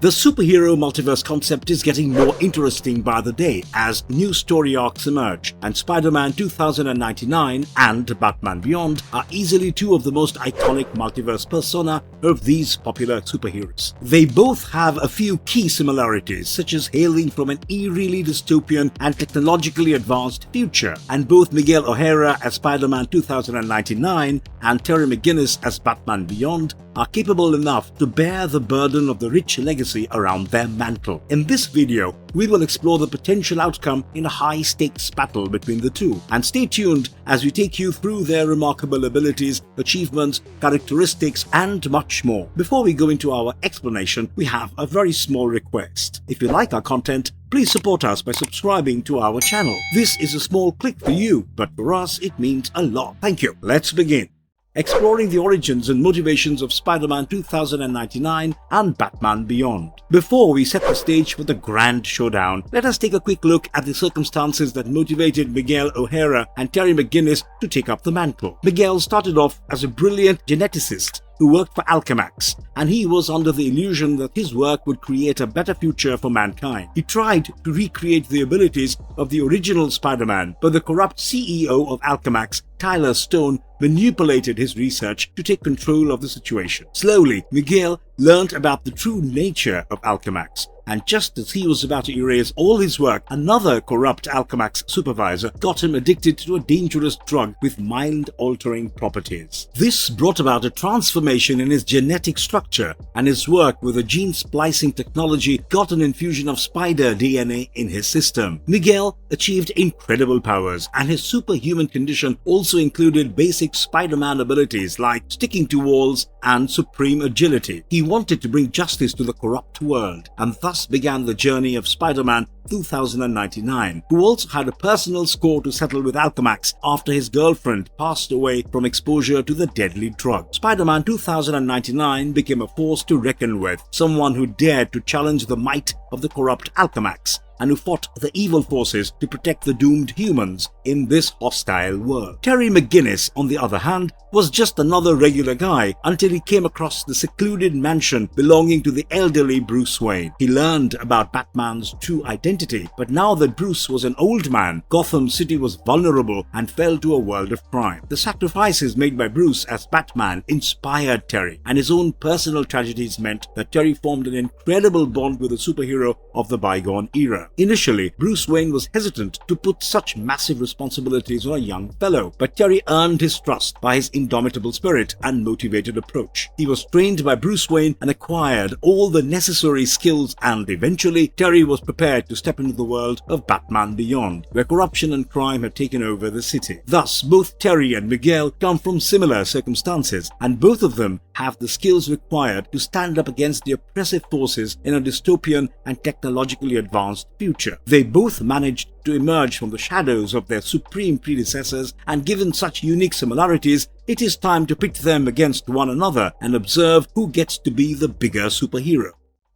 The superhero multiverse concept is getting more interesting by the day as new story arcs emerge, and Spider-Man 2099 and Batman Beyond are easily two of the most iconic multiverse persona of these popular superheroes. They both have a few key similarities, such as hailing from an eerily dystopian and technologically advanced future, and both Miguel O'Hara as Spider-Man 2099 and Terry McGinnis as Batman Beyond are capable enough to bear the burden of the rich legacy around their mantle. In this video, we will explore the potential outcome in a high-stakes battle between the two, and stay tuned as we take you through their remarkable abilities, achievements, characteristics, and much more. Before we go into our explanation, we have a very small request. If you like our content, please support us by subscribing to our channel. This is a small click for you, but for us it means a lot. Thank you. Let's begin. Exploring the origins and motivations of Spider-Man 2099 and Batman Beyond. Before we set the stage for the grand showdown, let us take a quick look at the circumstances that motivated Miguel O'Hara and Terry McGinnis to take up the mantle. Miguel started off as a brilliant geneticist who worked for Alchemax, and he was under the illusion that his work would create a better future for mankind. He tried to recreate the abilities of the original Spider-Man, but the corrupt CEO of Alchemax, Tyler Stone, manipulated his research to take control of the situation. Slowly, Miguel learned about the true nature of Alchemax, and just as he was about to erase all his work, another corrupt Alchemax supervisor got him addicted to a dangerous drug with mind-altering properties. This brought about a transformation in his genetic structure, and his work with the gene splicing technology got an infusion of spider DNA in his system. Miguel achieved incredible powers, and his superhuman condition also included basic Spider-Man abilities like sticking to walls and supreme agility. He wanted to bring justice to the corrupt world, and thus began the journey of Spider-Man 2099, who also had a personal score to settle with Alchemax after his girlfriend passed away from exposure to the deadly drug. Spider-Man 2099 became a force to reckon with, someone who dared to challenge the might of the corrupt Alchemax, and who fought the evil forces to protect the doomed humans in this hostile world. Terry McGinnis, on the other hand, was just another regular guy until he came across the secluded mansion belonging to the elderly Bruce Wayne. He learned about Batman's true identity, but now that Bruce was an old man, Gotham City was vulnerable and fell to a world of crime. The sacrifices made by Bruce as Batman inspired Terry, and his own personal tragedies meant that Terry formed an incredible bond with a superhero of the bygone era. Initially, Bruce Wayne was hesitant to put such massive responsibilities on a young fellow, but Terry earned his trust by his indomitable spirit and motivated approach. He was trained by Bruce Wayne and acquired all the necessary skills, and eventually Terry was prepared to step into the world of Batman Beyond, where corruption and crime had taken over the city. Thus, both Terry and Miguel come from similar circumstances, and both of them have the skills required to stand up against the oppressive forces in a dystopian and technologically advanced future. They both managed to emerge from the shadows of their supreme predecessors, and given such unique similarities, it is time to pit them against one another and observe who gets to be the bigger superhero.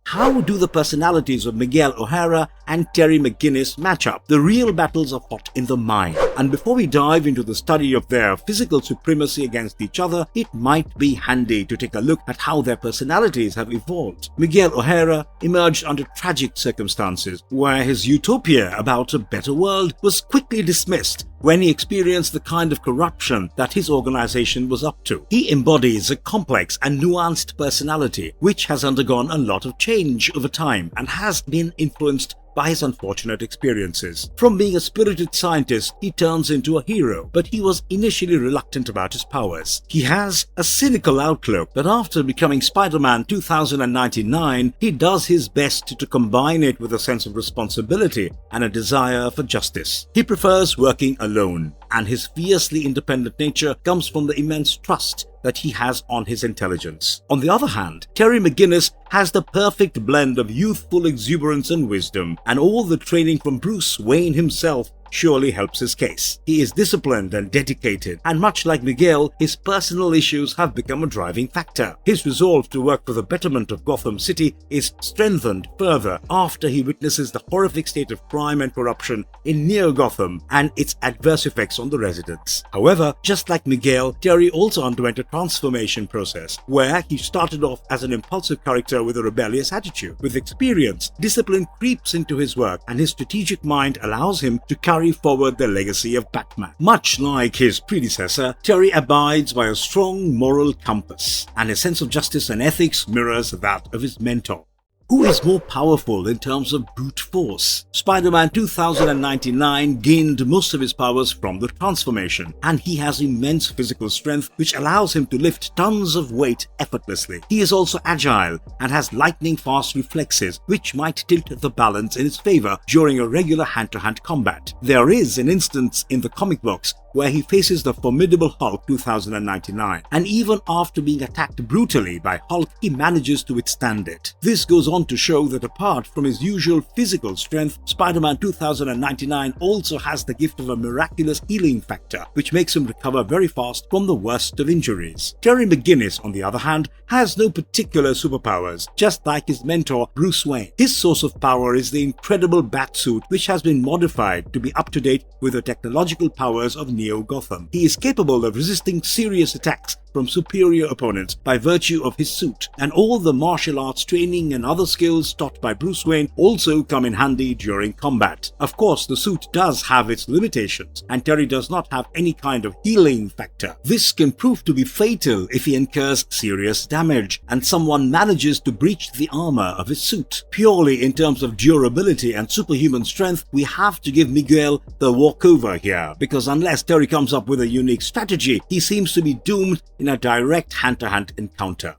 How do the personalities of Miguel O'Hara and Terry McGinnis match up? The real battles are fought in the mind, and before we dive into the study of their physical supremacy against each other, it might be handy to take a look at how their personalities have evolved. Miguel O'Hara emerged under tragic circumstances, where his utopia about a better world was quickly dismissed when he experienced the kind of corruption that his organization was up to. He embodies a complex and nuanced personality, which has undergone a lot of change over time and has been influenced by his unfortunate experiences. From being a spirited scientist, he turns into a hero, but he was initially reluctant about his powers. He has a cynical outlook, but after becoming Spider-Man 2099, he does his best to combine it with a sense of responsibility and a desire for justice. He prefers working alone, and his fiercely independent nature comes from the immense trust that he has on his intelligence. On the other hand, Terry McGinnis has the perfect blend of youthful exuberance and wisdom, and all the training from Bruce Wayne himself surely helps his case. He is disciplined and dedicated, and much like Miguel, his personal issues have become a driving factor. His resolve to work for the betterment of Gotham City is strengthened further after he witnesses the horrific state of crime and corruption in Near Gotham and its adverse effects on the residents. However, just like Miguel, Terry also underwent a transformation process where he started off as an impulsive character with a rebellious attitude. With experience, discipline creeps into his work, and his strategic mind allows him to carry forward the legacy of Batman. Much like his predecessor, Terry abides by a strong moral compass, and his sense of justice and ethics mirrors that of his mentor. Who is more powerful in terms of brute force? Spider-Man 2099 gained most of his powers from the transformation, and he has immense physical strength which allows him to lift tons of weight effortlessly. He is also agile and has lightning-fast reflexes which might tilt the balance in his favor during a regular hand-to-hand combat. There is an instance in the comic books where he faces the formidable Hulk 2099, and even after being attacked brutally by Hulk, he manages to withstand it. This goes on to show that apart from his usual physical strength, Spider-Man 2099 also has the gift of a miraculous healing factor, which makes him recover very fast from the worst of injuries. Terry McGinnis, on the other hand, has no particular superpowers, just like his mentor Bruce Wayne. His source of power is the incredible Batsuit, which has been modified to be up to date with the technological powers of Neo Gotham. He is capable of resisting serious attacks from superior opponents by virtue of his suit, and all the martial arts training and other skills taught by Bruce Wayne also come in handy during combat. Of course, the suit does have its limitations, and Terry does not have any kind of healing factor. This can prove to be fatal if he incurs serious damage, and someone manages to breach the armor of his suit. Purely in terms of durability and superhuman strength, we have to give Miguel the walkover here, because unless Terry comes up with a unique strategy, he seems to be doomed in a direct hand-to-hand encounter.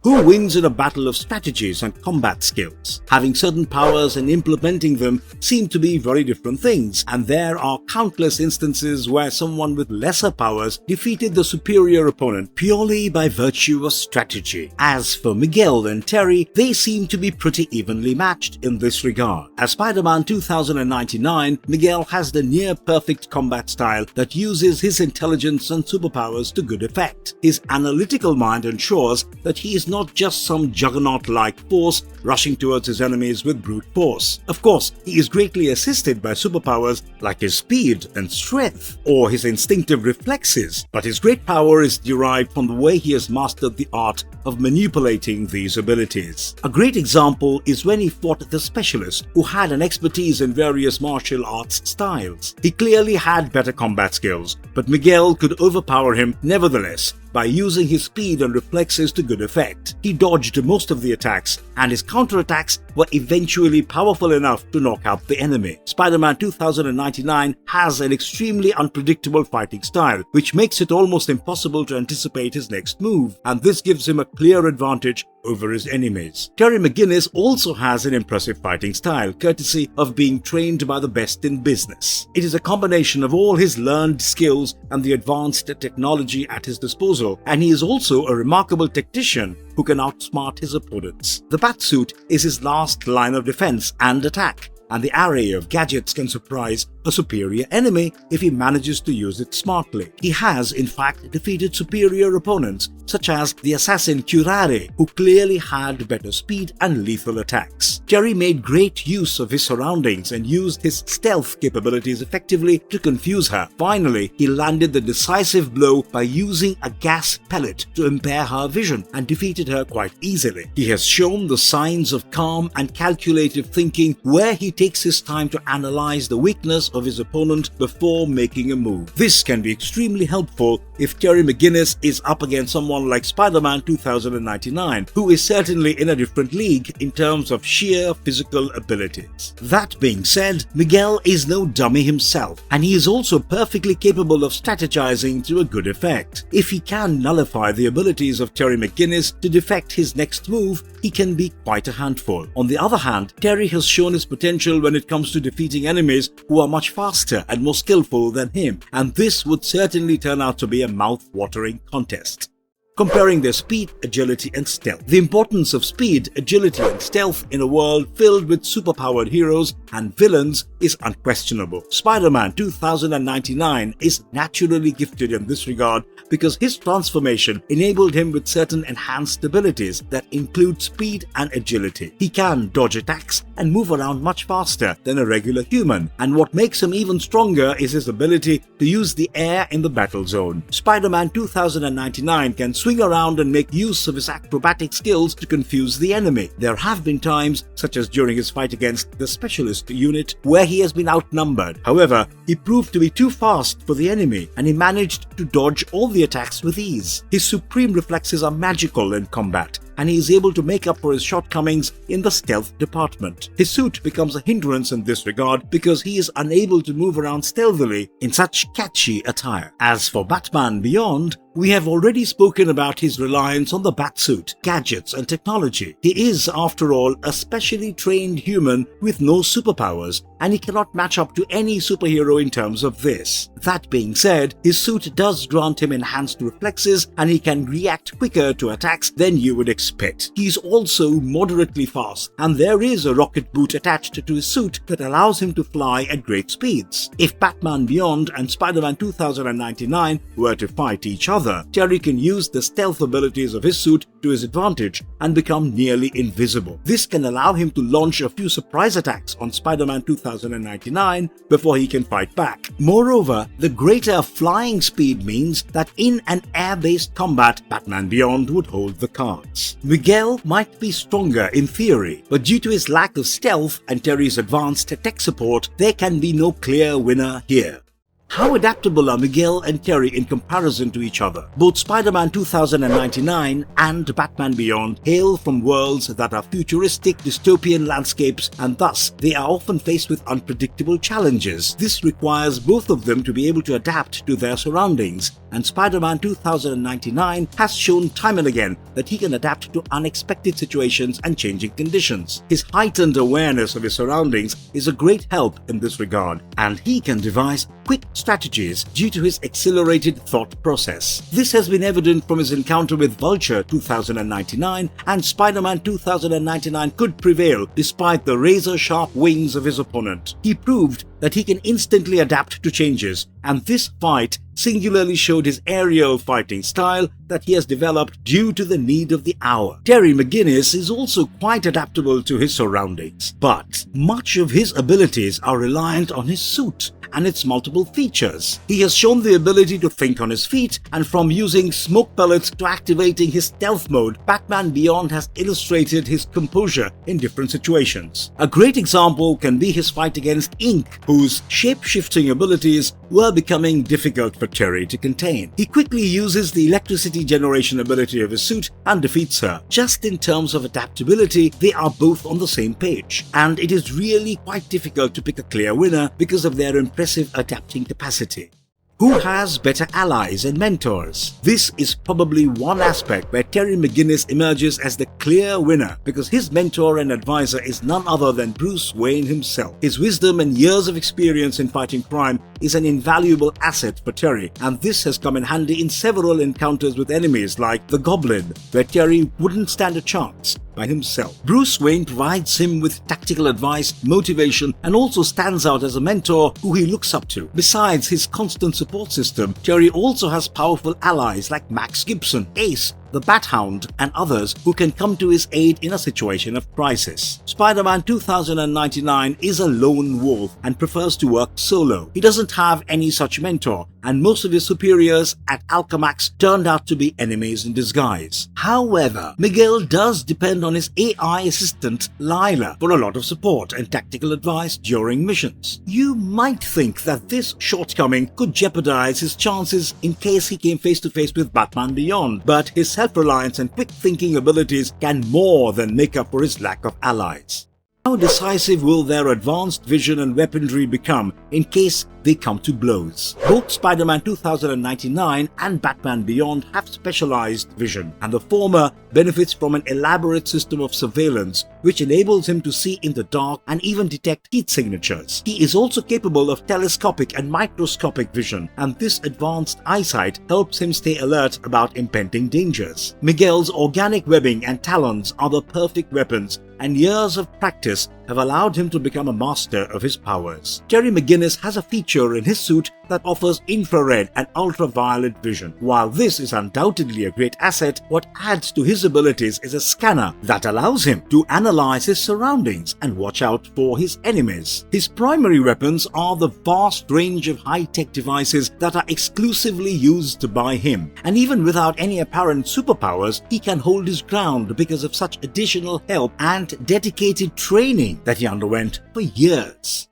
Who wins in a battle of strategies and combat skills? Having certain powers and implementing them seem to be very different things, and there are countless instances where someone with lesser powers defeated the superior opponent purely by virtue of strategy. As for Miguel and Terry, they seem to be pretty evenly matched in this regard. As Spider-Man 2099, Miguel has the near-perfect combat style that uses his intelligence and superpowers to good effect. His analytical mind ensures that he is not just some juggernaut-like force rushing towards his enemies with brute force. Of course, he is greatly assisted by superpowers like his speed and strength, or his instinctive reflexes, but his great power is derived from the way he has mastered the art of manipulating these abilities. A great example is when he fought the Specialist, who had an expertise in various martial arts styles. He clearly had better combat skills, but Miguel could overpower him nevertheless by using his speed and reflexes to good effect. He dodged most of the attacks, and his counterattacks were eventually powerful enough to knock out the enemy. Spider-Man 2099 has an extremely unpredictable fighting style, which makes it almost impossible to anticipate his next move, and this gives him a clear advantage over his enemies. Terry McGinnis also has an impressive fighting style, courtesy of being trained by the best in business. It is a combination of all his learned skills and the advanced technology at his disposal, and he is also a remarkable tactician who can outsmart his opponents. The Batsuit is his last line of defense and attack, and the array of gadgets can surprise a superior enemy if he manages to use it smartly. He has, in fact, defeated superior opponents, such as the assassin Curare, who clearly had better speed and lethal attacks. Terry made great use of his surroundings and used his stealth capabilities effectively to confuse her. Finally, he landed the decisive blow by using a gas pellet to impair her vision and defeated her quite easily. He has shown the signs of calm and calculative thinking, where he takes his time to analyze the weakness of his opponent before making a move. This can be extremely helpful if Terry McGinnis is up against someone like Spider-Man 2099, who is certainly in a different league in terms of sheer physical abilities. That being said, Miguel is no dummy himself, and he is also perfectly capable of strategizing to a good effect. If he can nullify the abilities of Terry McGinnis to defect his next move, he can be quite a handful. On the other hand, Terry has shown his potential when it comes to defeating enemies who are much faster and more skillful than him, and this would certainly turn out to be a mouth-watering contest. Comparing their speed, agility, and stealth. The importance of speed, agility, and stealth in a world filled with superpowered heroes and villains is unquestionable. Spider-Man 2099 is naturally gifted in this regard because his transformation enabled him with certain enhanced abilities that include speed and agility. He can dodge attacks and move around much faster than a regular human. And what makes him even stronger is his ability to use the air in the battle zone. Spider-Man 2099 can swing around and make use of his acrobatic skills to confuse the enemy. There have been times, such as during his fight against the Specialist unit, where he has been outnumbered. However, he proved to be too fast for the enemy, and he managed to dodge all the attacks with ease. His supreme reflexes are magical in combat, and he is able to make up for his shortcomings in the stealth department. His suit becomes a hindrance in this regard because he is unable to move around stealthily in such catchy attire. As for Batman Beyond, we have already spoken about his reliance on the Batsuit, gadgets and technology. He is, after all, a specially trained human with no superpowers, and he cannot match up to any superhero in terms of this. That being said, his suit does grant him enhanced reflexes, and he can react quicker to attacks than you would expect. He is also moderately fast, and there is a rocket boot attached to his suit that allows him to fly at great speeds. If Batman Beyond and Spider-Man 2099 were to fight each other, Terry can use the stealth abilities of his suit to his advantage and become nearly invisible. This can allow him to launch a few surprise attacks on Spider-Man 2099 before he can fight back. Moreover, the greater flying speed means that in an air-based combat, Batman Beyond would hold the cards. Miguel might be stronger in theory, but due to his lack of stealth and Terry's advanced tech support, there can be no clear winner here. How adaptable are Miguel and Terry in comparison to each other? Both Spider-Man 2099 and Batman Beyond hail from worlds that are futuristic dystopian landscapes, and thus they are often faced with unpredictable challenges. This requires both of them to be able to adapt to their surroundings, and Spider-Man 2099 has shown time and again that he can adapt to unexpected situations and changing conditions. His heightened awareness of his surroundings is a great help in this regard, and he can devise quick strategies due to his accelerated thought process. This has been evident from his encounter with Vulture 2099, and Spider-Man 2099 could prevail despite the razor-sharp wings of his opponent. He proved that he can instantly adapt to changes, and this fight singularly showed his aerial fighting style that he has developed due to the need of the hour. Terry McGinnis is also quite adaptable to his surroundings, but much of his abilities are reliant on his suit and its multiple features. He has shown the ability to think on his feet, and from using smoke pellets to activating his stealth mode, Batman Beyond has illustrated his composure in different situations. A great example can be his fight against Ink, whose shape-shifting abilities were becoming difficult for Terry to contain. He quickly uses the electricity generation ability of his suit and defeats her. Just in terms of adaptability, they are both on the same page, and it is really quite difficult to pick a clear winner because of their impressive adapting capacity. Who has better allies and mentors? This is probably one aspect where Terry McGinnis emerges as the clear winner, because his mentor and advisor is none other than Bruce Wayne himself. His wisdom and years of experience in fighting crime is an invaluable asset for Terry, and this has come in handy in several encounters with enemies like the Goblin, where Terry wouldn't stand a chance by himself. Bruce Wayne provides him with tactical advice, motivation, and also stands out as a mentor who he looks up to. Besides his constant support system, Terry also has powerful allies like Max Gibson, Ace, the Bat-Hound, and others who can come to his aid in a situation of crisis. Spider-Man 2099 is a lone wolf and prefers to work solo. He doesn't have any such mentor, and most of his superiors at Alchemax turned out to be enemies in disguise. However, Miguel does depend on his AI assistant Lila for a lot of support and tactical advice during missions. You might think that this shortcoming could jeopardize his chances in case he came face to face with Batman Beyond, but his self-reliance and quick-thinking abilities can more than make up for his lack of allies. How decisive will their advanced vision and weaponry become in case they come to blows? Both Spider-Man 2099 and Batman Beyond have specialized vision, and the former benefits from an elaborate system of surveillance which enables him to see in the dark and even detect heat signatures. He is also capable of telescopic and microscopic vision, and this advanced eyesight helps him stay alert about impending dangers. Miguel's organic webbing and talons are the perfect weapons, and years of practice have allowed him to become a master of his powers. Terry McGinnis has a feature in his suit that offers infrared and ultraviolet vision. While this is undoubtedly a great asset, what adds to his abilities is a scanner that allows him to analyze his surroundings and watch out for his enemies. His primary weapons are the vast range of high-tech devices that are exclusively used by him. And even without any apparent superpowers, he can hold his ground because of such additional help and dedicated training that he underwent for years.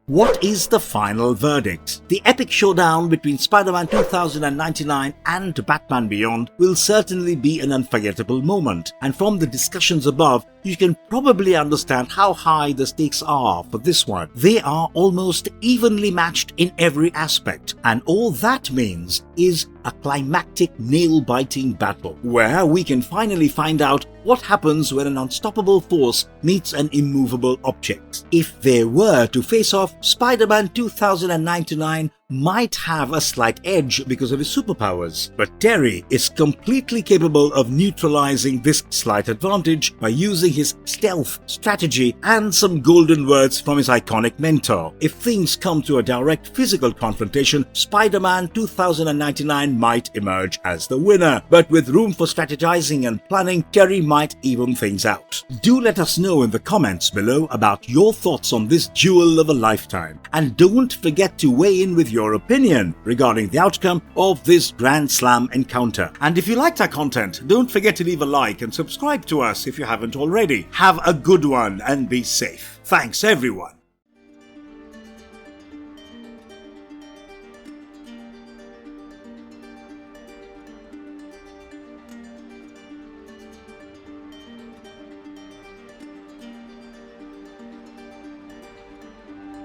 What is the final verdict? The epic showdown between Spider-Man 2099 and Batman Beyond will certainly be an unforgettable moment, and from the discussions above, you can probably understand how high the stakes are for this one. They are almost evenly matched in every aspect, and all that means is a climactic nail-biting battle, where we can finally find out what happens when an unstoppable force meets an immovable object. If they were to face off, Spider-Man 2099 might have a slight edge because of his superpowers, but Terry is completely capable of neutralizing this slight advantage by using his stealth, strategy, and some golden words from his iconic mentor. If things come to a direct physical confrontation, Spider-Man 2099 might emerge as the winner, but with room for strategizing and planning, Terry might even things out. Do let us know in the comments below about your thoughts on this duel of a lifetime, and don't forget to weigh in with your opinion regarding the outcome of this Grand Slam encounter. And if you liked our content, don't forget to leave a like and subscribe to us if you haven't already. Have a good one and be safe. Thanks everyone.